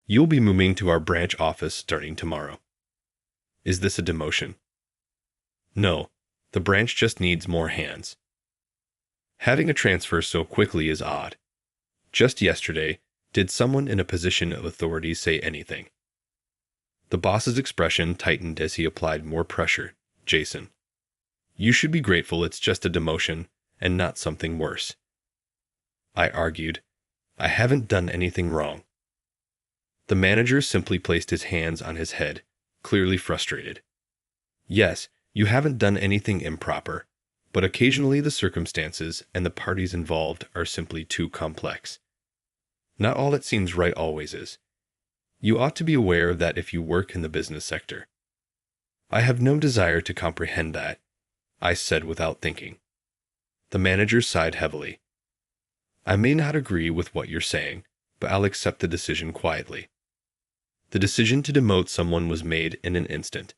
You'll be moving to our branch office starting tomorrow. Is this a demotion? No, the branch just needs more hands. Having a transfer so quickly is odd. Just yesterday, did someone in a position of authority say anything? The boss's expression tightened as he applied more pressure. Jason, you should be grateful it's just a demotion and not something worse. I argued, I haven't done anything wrong. The manager simply placed his hands on his head, clearly frustrated. Yes, you haven't done anything improper, but occasionally the circumstances and the parties involved are simply too complex. Not all that seems right always is. You ought to be aware of that if you work in the business sector. I have no desire to comprehend that, I said without thinking. The manager sighed heavily. I may not agree with what you're saying, but I'll accept the decision quietly. The decision to demote someone was made in an instant.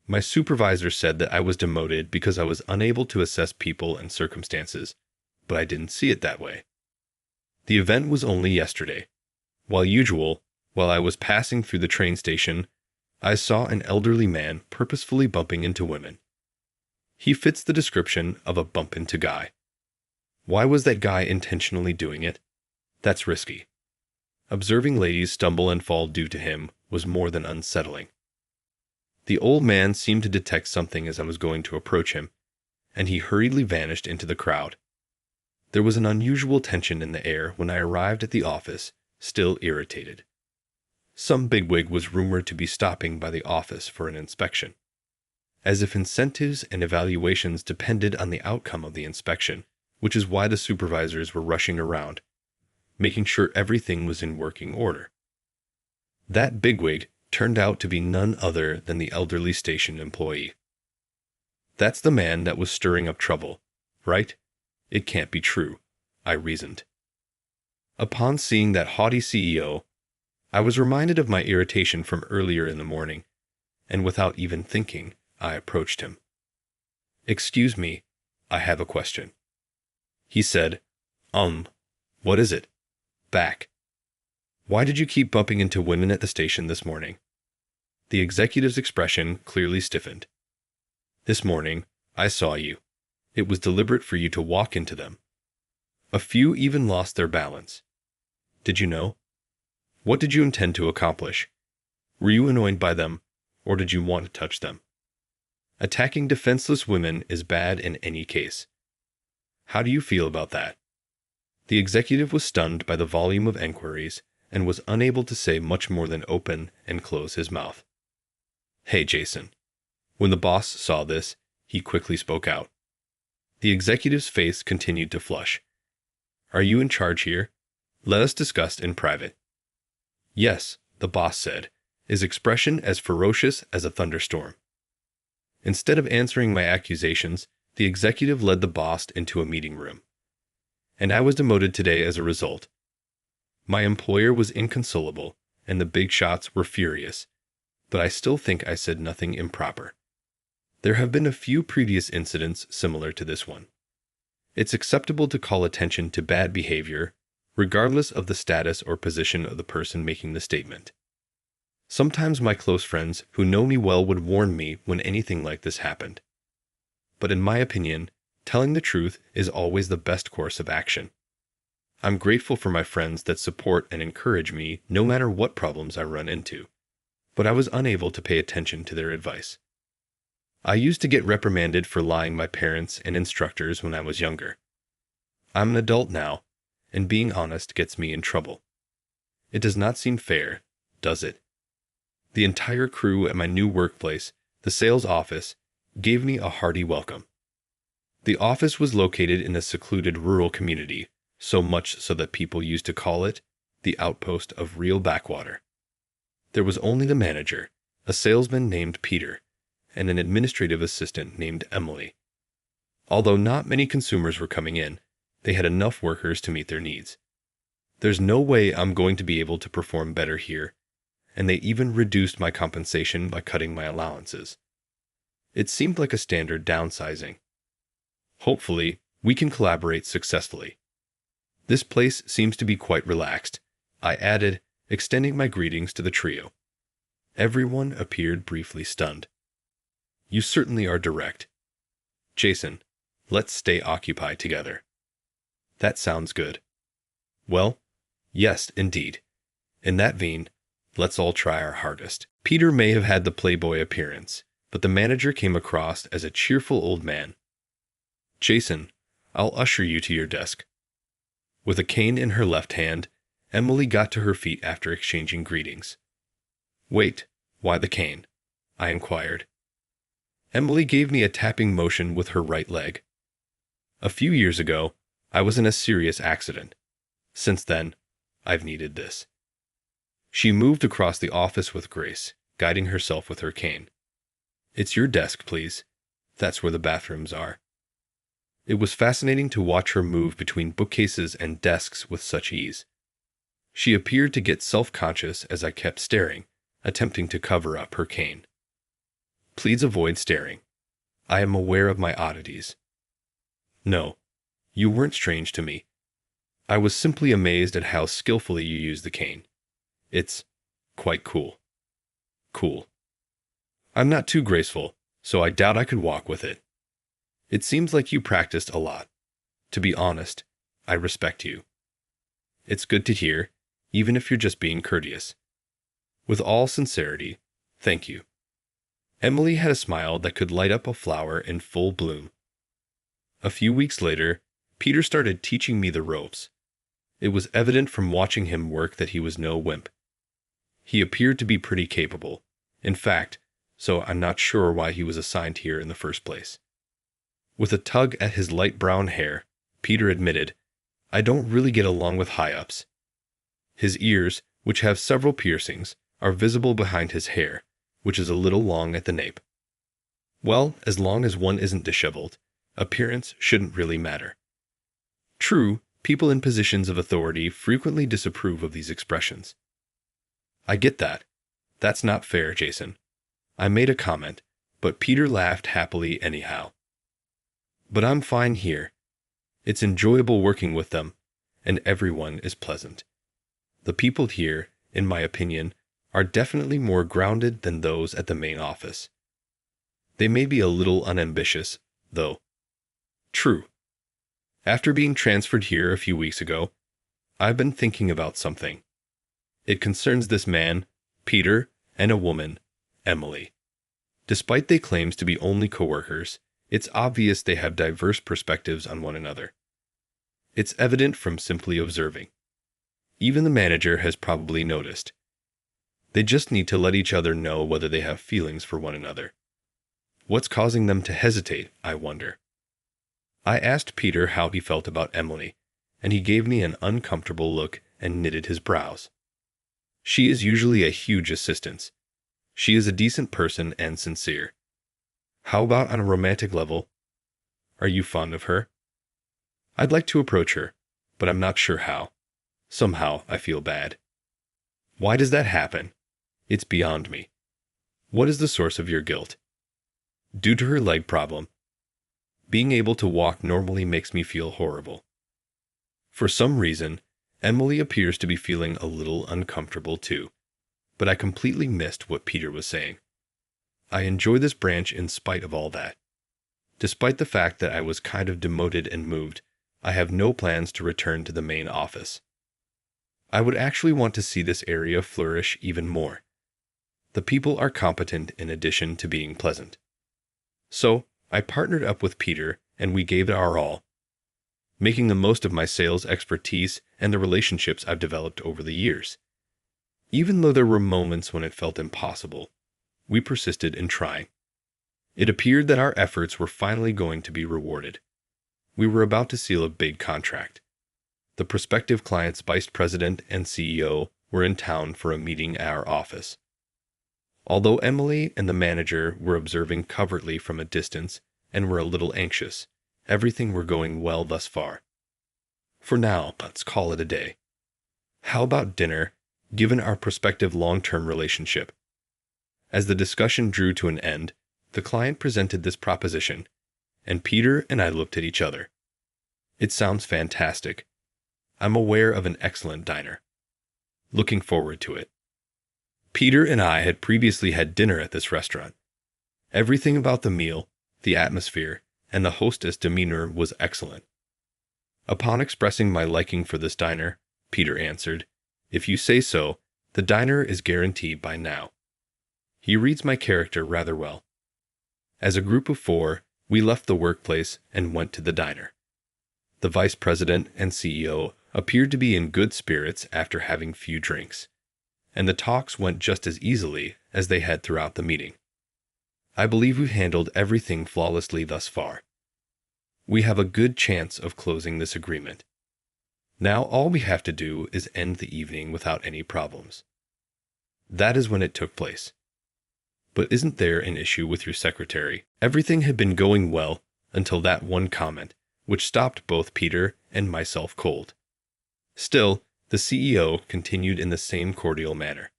My supervisor said that I was demoted because I was unable to assess people and circumstances, but I didn't see it that way. The event was only yesterday. While I was passing through the train station, I saw an elderly man purposefully bumping into women. He fits the description of a bump into guy. Why was that guy intentionally doing it? That's risky. Observing ladies stumble and fall due to him was more than unsettling. The old man seemed to detect something as I was going to approach him, and he hurriedly vanished into the crowd. There was an unusual tension in the air when I arrived at the office, still irritated. Some bigwig was rumored to be stopping by the office for an inspection. As if incentives and evaluations depended on the outcome of the inspection, which is why the supervisors were rushing around, making sure everything was in working order. That bigwig turned out to be none other than the elderly station employee. That's the man that was stirring up trouble, right? It can't be true, I reasoned. Upon seeing that haughty CEO, I was reminded of my irritation from earlier in the morning, and without even thinking, I approached him. Excuse me, I have a question. He said, what is it? Back. Why did you keep bumping into women at the station this morning? The executive's expression clearly stiffened. This morning, I saw you. It was deliberate for you to walk into them. A few even lost their balance. Did you know? What did you intend to accomplish? Were you annoyed by them, or did you want to touch them? Attacking defenseless women is bad in any case. How do you feel about that? The executive was stunned by the volume of enquiries and was unable to say much more than open and close his mouth. Hey, Jason. When the boss saw this, he quickly spoke out. The executive's face continued to flush. Are you in charge here? Let us discuss in private. Yes, the boss said, his expression as ferocious as a thunderstorm. Instead of answering my accusations, the executive led the boss into a meeting room. And I was demoted today as a result. My employer was inconsolable, and the big shots were furious, but I still think I said nothing improper. There have been a few previous incidents similar to this one. It's acceptable to call attention to bad behavior, regardless of the status or position of the person making the statement. Sometimes my close friends who know me well would warn me when anything like this happened. But in my opinion, telling the truth is always the best course of action. I'm grateful for my friends that support and encourage me no matter what problems I run into, but I was unable to pay attention to their advice. I used to get reprimanded for lying to my parents and instructors when I was younger. I'm an adult now, and being honest gets me in trouble. It does not seem fair, does it? The entire crew at my new workplace, the sales office, gave me a hearty welcome. The office was located in a secluded rural community, so much so that people used to call it the outpost of real backwater. There was only the manager, a salesman named Peter, and an administrative assistant named Emily. Although not many consumers were coming in, they had enough workers to meet their needs. There's no way I'm going to be able to perform better here, and they even reduced my compensation by cutting my allowances. It seemed like a standard downsizing. Hopefully, we can collaborate successfully. This place seems to be quite relaxed, I added extending my greetings to the trio. Everyone appeared briefly stunned. You certainly are direct. Jason, let's stay occupied together. That sounds good. Well, yes, indeed. In that vein, let's all try our hardest. Peter may have had the playboy appearance, but the manager came across as a cheerful old man. Jason, I'll usher you to your desk. With a cane in her left hand, Emily got to her feet after exchanging greetings. Wait, why the cane? I inquired. Emily gave me a tapping motion with her right leg. A few years ago, I was in a serious accident. Since then, I've needed this. She moved across the office with grace, guiding herself with her cane. It's your desk, please. That's where the bathrooms are. It was fascinating to watch her move between bookcases and desks with such ease. She appeared to get self-conscious as I kept staring, attempting to cover up her cane. Please avoid staring. I am aware of my oddities. No, you weren't strange to me. I was simply amazed at how skillfully you use the cane. It's quite cool. Cool. I'm not too graceful, so I doubt I could walk with it. It seems like you practiced a lot. To be honest, I respect you. It's good to hear, even if you're just being courteous. With all sincerity, thank you. Emily had a smile that could light up a flower in full bloom. A few weeks later, Peter started teaching me the ropes. It was evident from watching him work that he was no wimp. He appeared to be pretty capable, in fact, so I'm not sure why he was assigned here in the first place. With a tug at his light brown hair, Peter admitted, I don't really get along with high-ups. His ears, which have several piercings, are visible behind his hair, which is a little long at the nape. Well, as long as one isn't disheveled, appearance shouldn't really matter. True, people in positions of authority frequently disapprove of these expressions. I get that. That's not fair, Jason. I made a comment, but Peter laughed happily anyhow. But I'm fine here. It's enjoyable working with them, and everyone is pleasant. The people here, in my opinion, are definitely more grounded than those at the main office. They may be a little unambitious, though. True. After being transferred here a few weeks ago, I've been thinking about something. It concerns this man, Peter, and a woman, Emily. Despite their claims to be only coworkers, it's obvious they have diverse perspectives on one another. It's evident from simply observing. Even the manager has probably noticed. They just need to let each other know whether they have feelings for one another. What's causing them to hesitate, I wonder? I asked Peter how he felt about Emily, and he gave me an uncomfortable look and knitted his brows. She is usually a huge assistance. She is a decent person and sincere. How about on a romantic level? Are you fond of her? I'd like to approach her, but I'm not sure how. Somehow I feel bad. Why does that happen? It's beyond me. What is the source of your guilt? Due to her leg problem. Being able to walk normally makes me feel horrible. For some reason, Emily appears to be feeling a little uncomfortable too, but I completely missed what Peter was saying. I enjoy this branch in spite of all that. Despite the fact that I was kind of demoted and moved, I have no plans to return to the main office. I would actually want to see this area flourish even more. The people are competent in addition to being pleasant. So, I partnered up with Peter and we gave it our all, making the most of my sales expertise and the relationships I've developed over the years. Even though there were moments when it felt impossible, we persisted in trying. It appeared that our efforts were finally going to be rewarded. We were about to seal a big contract. The prospective client's vice president and CEO were in town for a meeting at our office. Although Emily and the manager were observing covertly from a distance and were a little anxious, everything were going well thus far. For now, let's call it a day. How about dinner, given our prospective long-term relationship? As the discussion drew to an end, the client presented this proposition, and Peter and I looked at each other. It sounds fantastic. I'm aware of an excellent diner. looking forward to it. Peter and I had previously had dinner at this restaurant. Everything about the meal, the atmosphere, and the hostess' demeanor was excellent. Upon expressing my liking for this diner, Peter answered, "If you say so, the diner is guaranteed by now." He reads my character rather well. As a group of 4, we left the workplace and went to the diner. The vice president and CEO appeared to be in good spirits after having few drinks, and the talks went just as easily as they had throughout the meeting. I believe we've handled everything flawlessly thus far. We have a good chance of closing this agreement. Now all we have to do is end the evening without any problems. That is when it took place. But isn't there an issue with your secretary? Everything had been going well until that one comment, which stopped both Peter and myself cold. Still, the CEO continued in the same cordial manner.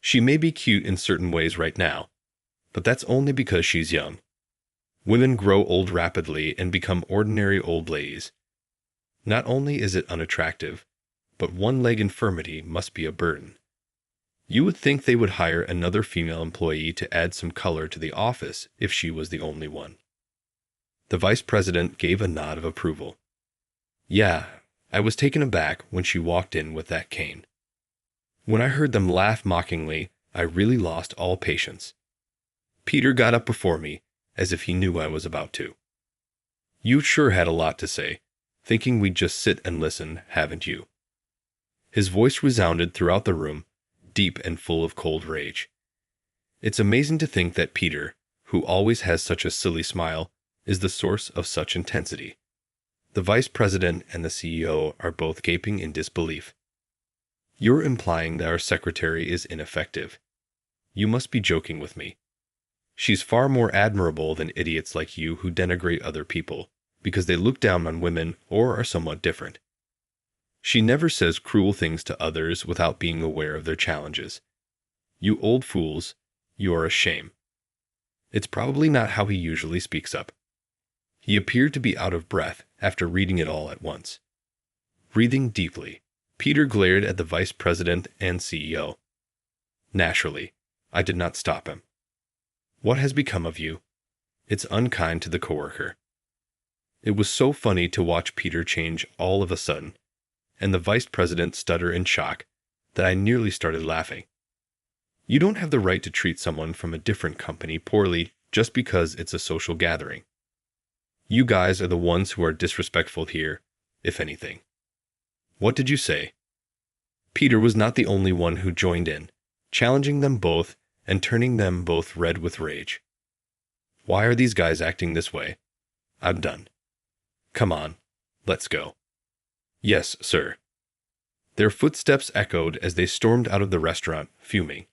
"She may be cute in certain ways right now, but that's only because she's young. Women grow old rapidly and become ordinary old ladies. Not only is it unattractive, but one-leg infirmity must be a burden. You would think they would hire another female employee to add some color to the office if she was the only one." The vice president gave a nod of approval. "Yeah, I was taken aback when she walked in with that cane. When I heard them laugh mockingly, I really lost all patience." Peter got up before me, as if he knew I was about to. "You sure had a lot to say, thinking we'd just sit and listen, haven't you?" His voice resounded throughout the room, deep and full of cold rage. It's amazing to think that Peter, who always has such a silly smile, is the source of such intensity. The vice president and the CEO are both gaping in disbelief. "You're implying that our secretary is ineffective. You must be joking with me. She's far more admirable than idiots like you who denigrate other people because they look down on women or are somewhat different. She never says cruel things to others without being aware of their challenges. You old fools, you are a shame." It's probably not how he usually speaks up. He appeared to be out of breath after reading it all at once. Breathing deeply, Peter glared at the vice president and CEO. Naturally, I did not stop him. "What has become of you?" It's unkind to the coworker. It was so funny to watch Peter change all of a sudden, and the vice president stutter in shock, that I nearly started laughing. You don't have the right to treat someone from a different company poorly just because it's a social gathering. You guys are the ones who are disrespectful here, if anything. What did you say? Peter was not the only one who joined in, challenging them both and turning them both red with rage. Why are these guys acting this way? I'm done. Come on, let's go. Yes, sir. Their footsteps echoed as they stormed out of the restaurant, fuming.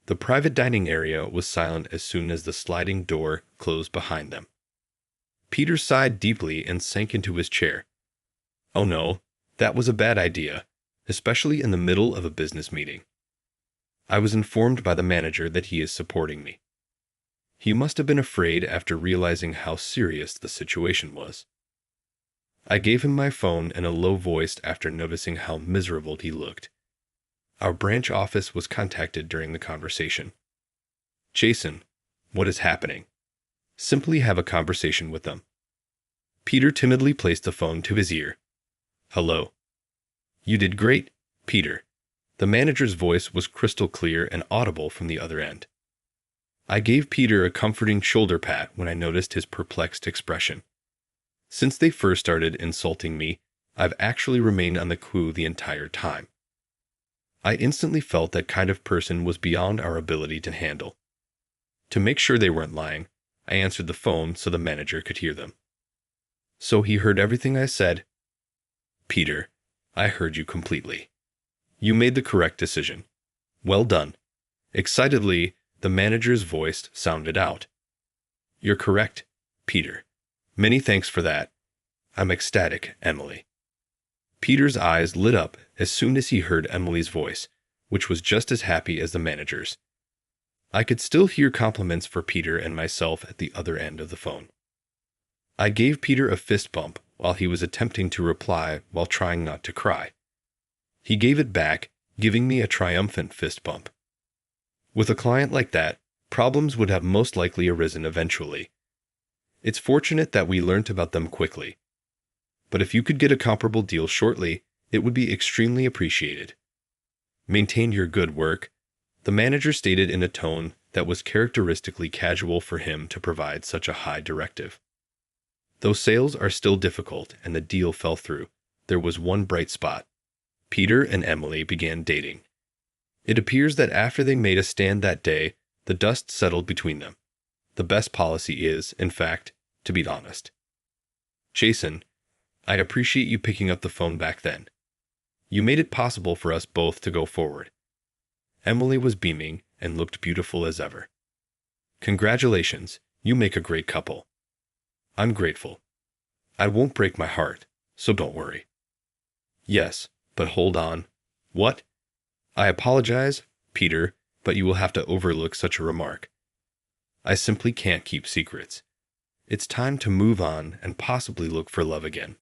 The private dining area was silent as soon as the sliding door closed behind them. Peter sighed deeply and sank into his chair. Oh no, that was a bad idea, especially in the middle of a business meeting. I was informed by the manager that he is supporting me. He must have been afraid after realizing how serious the situation was. I gave him my phone in a low voice after noticing how miserable he looked. Our branch office was contacted during the conversation. Jason, what is happening? Simply have a conversation with them. Peter timidly placed the phone to his ear. Hello. You did great, Peter. The manager's voice was crystal clear and audible from the other end. I gave Peter a comforting shoulder pat when I noticed his perplexed expression. Since they first started insulting me, I've actually remained on the queue the entire time. I instantly felt that kind of person was beyond our ability to handle. To make sure they weren't lying, I answered the phone so the manager could hear them. So he heard everything I said? Peter, I heard you completely. You made the correct decision. Well done. Excitedly, the manager's voice sounded out. You're correct, Peter. Many thanks for that. I'm ecstatic, Emily. Peter's eyes lit up as soon as he heard Emily's voice, which was just as happy as the manager's. I could still hear compliments for Peter and myself at the other end of the phone. I gave Peter a fist bump while he was attempting to reply while trying not to cry. He gave it back giving me a triumphant fist bump. With a client like that, problems would have most likely arisen eventually. It's fortunate that we learnt about them quickly. But if you could get a comparable deal shortly, it would be extremely appreciated. Maintain your good work, the manager stated in a tone that was characteristically casual for him to provide such a high directive. Though sales are still difficult and the deal fell through, there was one bright spot. Peter and Emily began dating. It appears that after they made a stand that day, the dust settled between them. The best policy is, in fact, to be honest. Jason, I appreciate you picking up the phone back then. You made it possible for us both to go forward. Emily was beaming and looked beautiful as ever. Congratulations, you make a great couple. I'm grateful. I won't break my heart, so don't worry. Yes, but hold on. What? I apologize, Peter, but you will have to overlook such a remark. I simply can't keep secrets. It's time to move on and possibly look for love again.